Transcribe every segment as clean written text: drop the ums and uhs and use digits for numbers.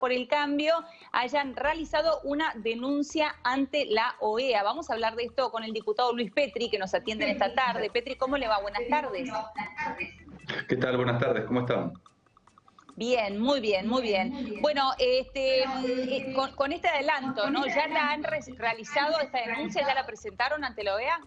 por el Cambio hayan realizado una denuncia ante la OEA. Vamos a hablar de esto con el diputado Luis Petri, que nos atiende en esta tarde. Petri, ¿cómo le va? Buenas tardes. ¿Qué tal? Buenas tardes, ¿cómo están? Bien, muy bien, muy bien. Bueno, con este adelanto, ¿no? ¿Ya la han realizado esta denuncia? ¿Ya la presentaron ante la OEA?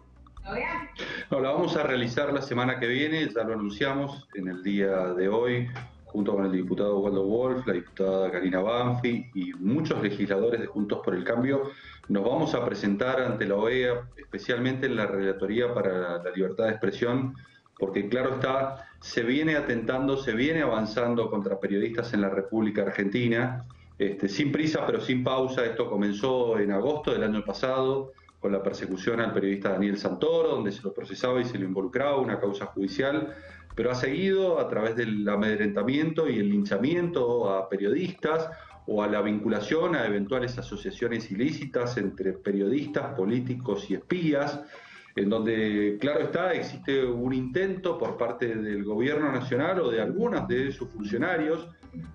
No, la vamos a realizar la semana que viene, ya lo anunciamos en el día de hoy, junto con el diputado Waldo Wolf, la diputada Karina Banfi y muchos legisladores de Juntos por el Cambio. Nos vamos a presentar ante la OEA, especialmente en la Relatoría para la Libertad de Expresión, porque claro está, se viene atentando, se viene avanzando contra periodistas en la República Argentina, sin prisa pero sin pausa. Esto comenzó en agosto del año pasado, con la persecución al periodista Daniel Santoro, donde se lo procesaba y se lo involucraba, una causa judicial, pero ha seguido a través del amedrentamiento y el linchamiento a periodistas o a la vinculación a eventuales asociaciones ilícitas entre periodistas, políticos y espías, en donde, claro está, existe un intento por parte del gobierno nacional o de algunos de sus funcionarios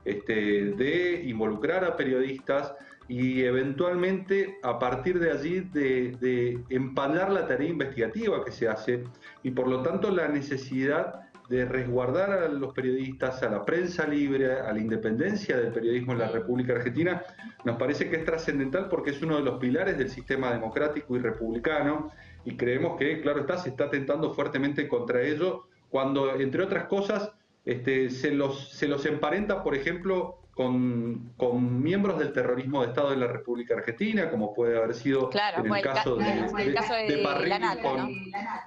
de involucrar a periodistas y eventualmente a partir de allí de empañar la tarea investigativa que se hace y por lo tanto la necesidad de resguardar a los periodistas, a la prensa libre, a la independencia del periodismo en la República Argentina, nos parece que es trascendental porque es uno de los pilares del sistema democrático y republicano y creemos que, claro está, se está atentando fuertemente contra ello cuando, entre otras cosas, se los emparenta, por ejemplo, con miembros del terrorismo de Estado de la República Argentina, como puede haber sido Claro, en el caso de Parrilli Lanata, ¿no?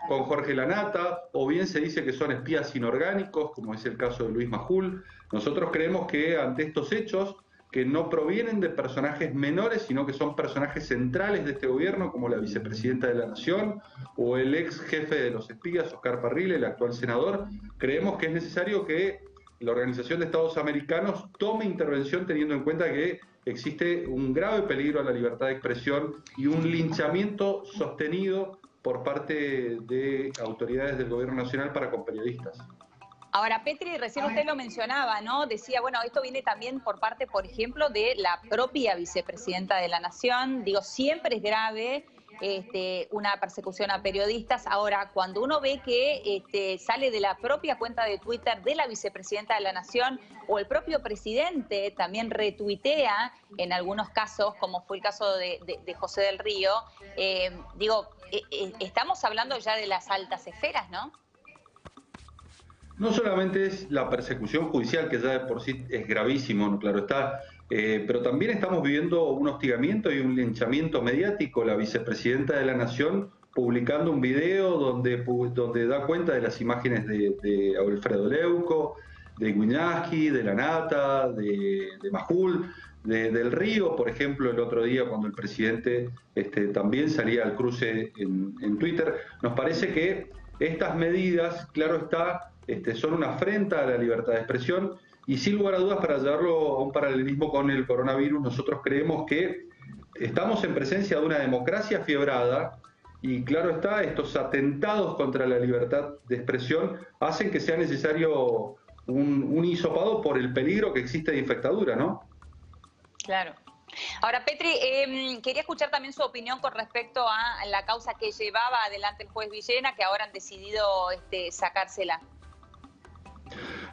con Jorge Lanata, o bien se dice que son espías inorgánicos, como es el caso de Luis Majul. Nosotros creemos que ante estos hechos, que no provienen de personajes menores, sino que son personajes centrales de este gobierno, como la vicepresidenta de la Nación o el ex jefe de los espías, Oscar Parrilli, el actual senador, creemos que es necesario que la Organización de Estados Americanos tome intervención teniendo en cuenta que existe un grave peligro a la libertad de expresión y un linchamiento sostenido por parte de autoridades del gobierno nacional para con periodistas. Ahora, Petri, recién usted lo mencionaba, ¿no? Decía, bueno, esto viene también por parte, por ejemplo, de la propia vicepresidenta de la Nación. Digo, siempre es grave una persecución a periodistas. Ahora, cuando uno ve que sale de la propia cuenta de Twitter de la vicepresidenta de la Nación o el propio presidente también retuitea en algunos casos, como fue el caso de José del Río, estamos hablando ya de las altas esferas, ¿no? No solamente es la persecución judicial, que ya de por sí es gravísimo, claro está, pero también estamos viviendo un hostigamiento y un linchamiento mediático. La vicepresidenta de la Nación publicando un video donde da cuenta de las imágenes de Alfredo Leuco, de Guiñazqui, de Lanata, de Majul, del Río, por ejemplo, el otro día cuando el presidente también salía al cruce en Twitter. Nos parece que estas medidas, claro está, son una afrenta a la libertad de expresión y sin lugar a dudas, para llevarlo a un paralelismo con el coronavirus, nosotros creemos que estamos en presencia de una democracia fiebrada y claro está, estos atentados contra la libertad de expresión hacen que sea necesario un hisopado por el peligro que existe de infectadura, ¿no? Claro. Ahora, Petri, quería escuchar también su opinión con respecto a la causa que llevaba adelante el juez Villena, que ahora han decidido sacársela.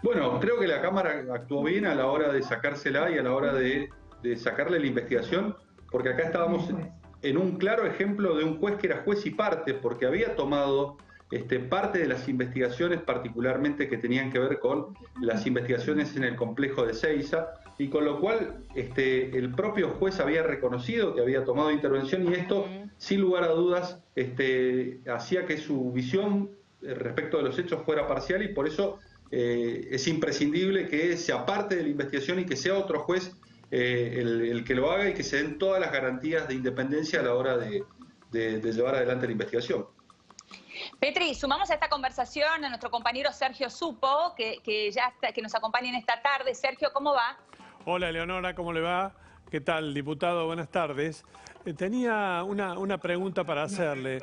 Bueno, creo que la Cámara actuó bien a la hora de sacársela y a la hora de sacarle la investigación, porque acá estábamos en un claro ejemplo de un juez que era juez y parte, porque había tomado parte de las investigaciones, particularmente que tenían que ver con las investigaciones en el complejo de Seiza, y con lo cual el propio juez había reconocido que había tomado intervención y esto, sin lugar a dudas, hacía que su visión respecto de los hechos fuera parcial y por eso es imprescindible que se aparte de la investigación y que sea otro juez el que lo haga y que se den todas las garantías de independencia a la hora de llevar adelante la investigación. Petri, sumamos a esta conversación a nuestro compañero Sergio Supo, que nos acompaña en esta tarde. Sergio, ¿cómo va? Hola, Eleonora, ¿cómo le va? ¿Qué tal, diputado? Buenas tardes. Tenía una pregunta para hacerle.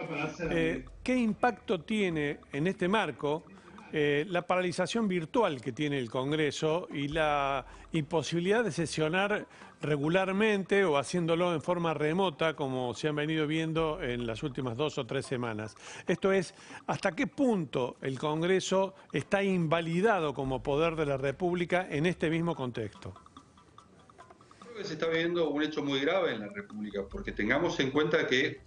¿Qué impacto tiene en este marco la paralización virtual que tiene el Congreso y la imposibilidad de sesionar regularmente o haciéndolo en forma remota, como se han venido viendo en las últimas 2 o 3 semanas. Esto es, ¿hasta qué punto el Congreso está invalidado como poder de la República en este mismo contexto? Creo que se está viviendo un hecho muy grave en la República, porque tengamos en cuenta que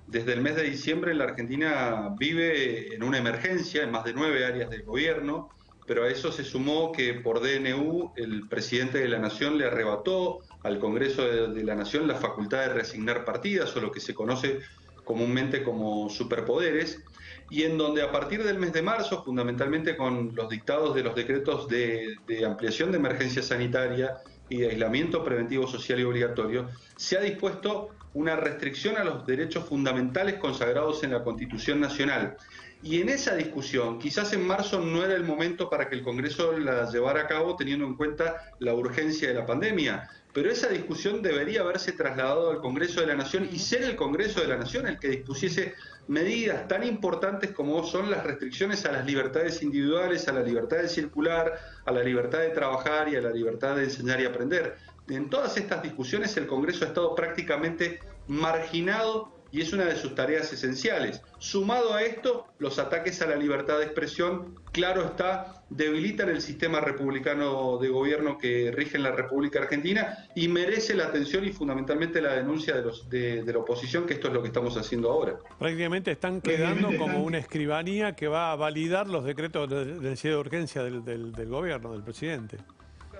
desde el mes de diciembre la Argentina vive en una emergencia en más de 9 áreas del gobierno, pero a eso se sumó que por DNU el presidente de la Nación le arrebató al Congreso de la Nación la facultad de reasignar partidas, o lo que se conoce comúnmente como superpoderes, y en donde a partir del mes de marzo, fundamentalmente con los dictados de los decretos de ampliación de emergencia sanitaria y de aislamiento preventivo social y obligatorio, se ha dispuesto una restricción a los derechos fundamentales consagrados en la Constitución Nacional. Y en esa discusión, quizás en marzo no era el momento para que el Congreso la llevara a cabo teniendo en cuenta la urgencia de la pandemia, pero esa discusión debería haberse trasladado al Congreso de la Nación y ser el Congreso de la Nación el que dispusiese medidas tan importantes como son las restricciones a las libertades individuales, a la libertad de circular, a la libertad de trabajar y a la libertad de enseñar y aprender. En todas estas discusiones el Congreso ha estado prácticamente marginado y es una de sus tareas esenciales. Sumado a esto, los ataques a la libertad de expresión, claro está, debilitan el sistema republicano de gobierno que rige en la República Argentina y merece la atención y fundamentalmente la denuncia de la oposición, que esto es lo que estamos haciendo ahora. Prácticamente están quedando como una escribanía que va a validar los decretos de necesidad de urgencia del gobierno, del presidente.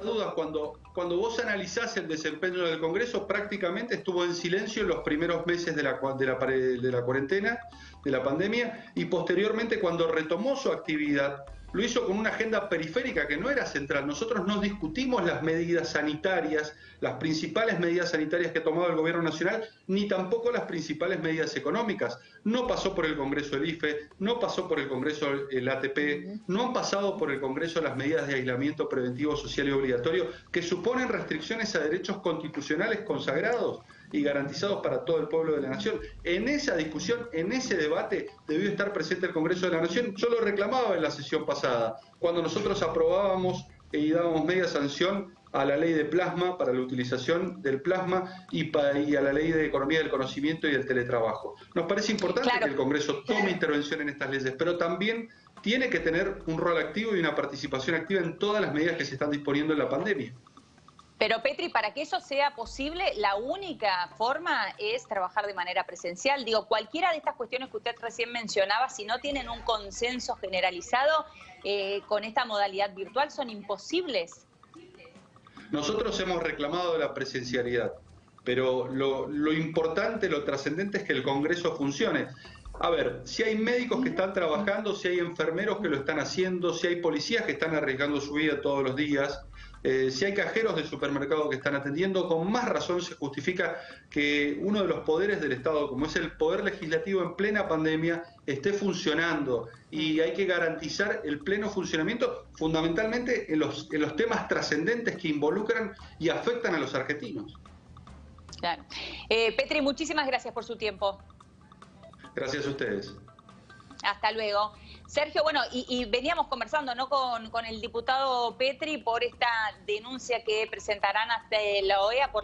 Dudas, cuando vos analizás el desempeño del Congreso, prácticamente estuvo en silencio en los primeros meses de la cuarentena, de la pandemia, y posteriormente cuando retomó su actividad, lo hizo con una agenda periférica que no era central. Nosotros no discutimos las medidas sanitarias, las principales medidas sanitarias que ha tomado el Gobierno Nacional, ni tampoco las principales medidas económicas. No pasó por el Congreso el IFE, no pasó por el Congreso el ATP, no han pasado por el Congreso las medidas de aislamiento preventivo social y obligatorio que suponen restricciones a derechos constitucionales consagrados y garantizados para todo el pueblo de la Nación. En esa discusión, en ese debate, debió estar presente el Congreso de la Nación. Yo lo reclamaba en la sesión pasada, cuando nosotros aprobábamos y dábamos media sanción a la ley de plasma, para la utilización del plasma y a la ley de economía del conocimiento y del teletrabajo. Nos parece importante que el Congreso tome intervención en estas leyes, pero también tiene que tener un rol activo y una participación activa en todas las medidas que se están disponiendo en la pandemia. Pero Petri, para que eso sea posible, la única forma es trabajar de manera presencial. Digo, cualquiera de estas cuestiones que usted recién mencionaba, si no tienen un consenso generalizado con esta modalidad virtual, son imposibles. Nosotros hemos reclamado la presencialidad, pero lo importante, lo trascendente es que el Congreso funcione. A ver, si hay médicos que están trabajando, si hay enfermeros que lo están haciendo, si hay policías que están arriesgando su vida todos los días, si hay cajeros de supermercado que están atendiendo, con más razón se justifica que uno de los poderes del Estado, como es el Poder Legislativo en plena pandemia, esté funcionando. Y hay que garantizar el pleno funcionamiento, fundamentalmente en los temas trascendentes que involucran y afectan a los argentinos. Claro. Petri, muchísimas gracias por su tiempo. Gracias a ustedes. Hasta luego. Sergio, bueno, y veníamos conversando, ¿no?, con el diputado Petri por esta denuncia que presentarán ante la OEA por